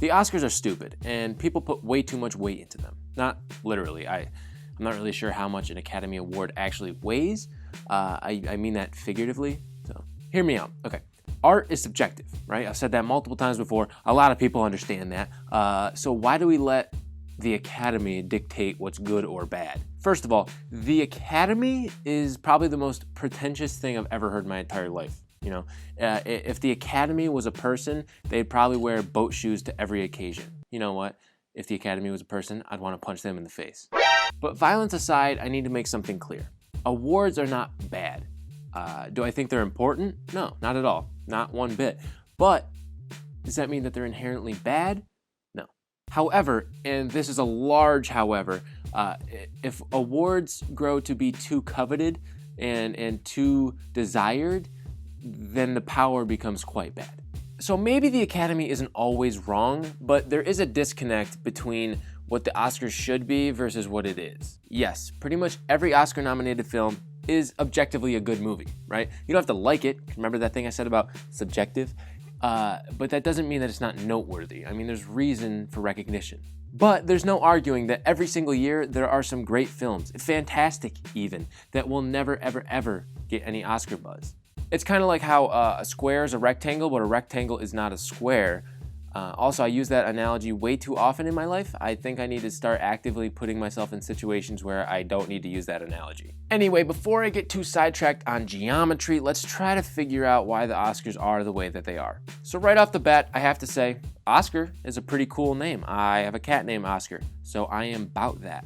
The Oscars are stupid, and people put way too much weight into them. Not literally. I'm not really sure how much an Academy Award actually weighs. I mean that figuratively, so hear me out. Okay. Art is subjective, right? I've said that multiple times before. A lot of people understand that. So why do we let the Academy dictate what's good or bad? First of all, the Academy is probably the most pretentious thing I've ever heard in my entire life. You know, if the Academy was a person, they'd probably wear boat shoes to every occasion. You know what? If the Academy was a person, I'd want to punch them in the face. But violence aside, I need to make something clear. Awards are not bad. Do I think they're important? No, not at all. Not one bit. But does that mean that they're inherently bad? No. However, and this is a large however, if awards grow to be too coveted and too desired, then the power becomes quite bad. So maybe the Academy isn't always wrong, but there is a disconnect between what the Oscars should be versus what it is. Yes, pretty much every Oscar-nominated film is objectively a good movie, right? You don't have to like it. Remember that thing I said about subjective? But that doesn't mean that it's not noteworthy. I mean, there's reason for recognition. But there's no arguing that every single year there are some great films, fantastic even, that will never, ever, ever get any Oscar buzz. It's kind of like how a square is a rectangle, but a rectangle is not a square. Also, I use that analogy way too often in my life. I think I need to start actively putting myself in situations where I don't need to use that analogy. Anyway, before I get too sidetracked on geometry, let's try to figure out why the Oscars are the way that they are. So right off the bat, I have to say, Oscar is a pretty cool name. I have a cat named Oscar, so I am about that.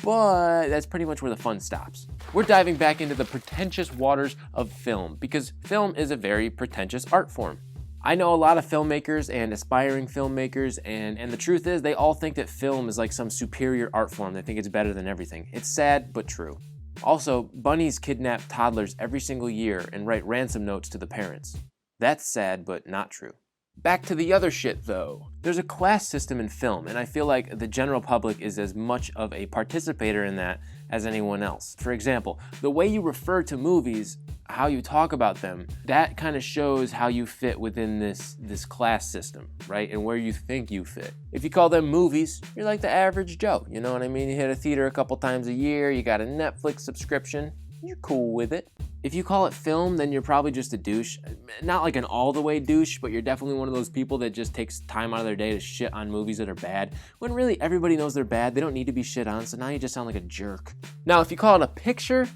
But that's pretty much where the fun stops. We're diving back into the pretentious waters of film, because film is a very pretentious art form. I know a lot of filmmakers and aspiring filmmakers, and the truth is they all think that film is like some superior art form. They think it's better than everything. It's sad, but true. Also, bunnies kidnap toddlers every single year and write ransom notes to the parents. That's sad, but not true. Back to the other shit though. There's a class system in film, and I feel like the general public is as much of a participator in that as anyone else. For example, the way you refer to movies, how you talk about them, that kind of shows how you fit within this class system, right? And where you think you fit. If you call them movies, you're like the average Joe, you know what I mean? You hit a theater a couple times a year, you got a Netflix subscription, you're cool with it. If you call it film, then you're probably just a douche. Not like an all-the-way douche, but you're definitely one of those people that just takes time out of their day to shit on movies that are bad, when really everybody knows they're bad. They don't need to be shit on, so now you just sound like a jerk. Now, if you call it a picture,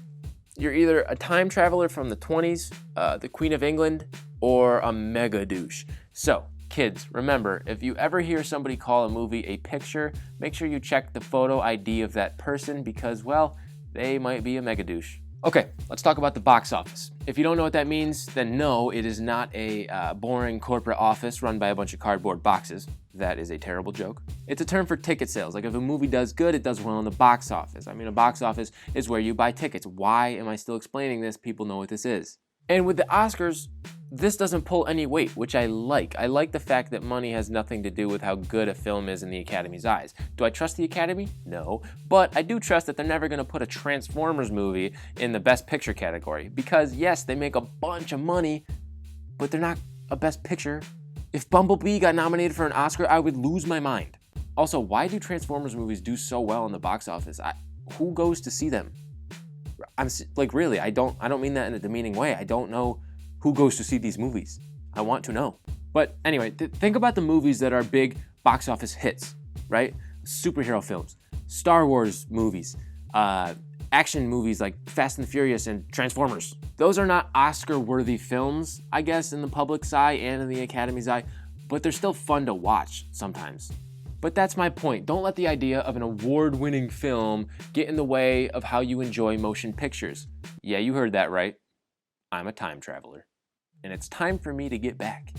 you're either a time traveler from the 20s, the Queen of England, or a mega douche. So, kids, remember, if you ever hear somebody call a movie a picture, make sure you check the photo ID of that person because, well, they might be a mega douche. Okay, let's talk about the box office. If you don't know what that means, then no, it is not a boring corporate office run by a bunch of cardboard boxes. That is a terrible joke. It's a term for ticket sales. Like if a movie does good, it does well in the box office. I mean, a box office is where you buy tickets. Why am I still explaining this? People know what this is. And with the Oscars, this doesn't pull any weight, which I like. I like the fact that money has nothing to do with how good a film is in the Academy's eyes. Do I trust the Academy? No. But I do trust that they're never going to put a Transformers movie in the Best Picture category. Because yes, they make a bunch of money, but they're not a Best Picture. If Bumblebee got nominated for an Oscar, I would lose my mind. Also, why do Transformers movies do so well in the box office? Who goes to see them? I'm like, really, I don't mean that in a demeaning way. I don't know who goes to see these movies. I want to know. But anyway, think about the movies that are big box office hits, right? Superhero films, Star Wars movies, action movies like Fast and the Furious and Transformers. Those are not Oscar-worthy films, I guess, in the public's eye and in the Academy's eye, but they're still fun to watch sometimes. But that's my point. Don't let the idea of an award-winning film get in the way of how you enjoy motion pictures. Yeah, you heard that right. I'm a time traveler. And it's time for me to get back.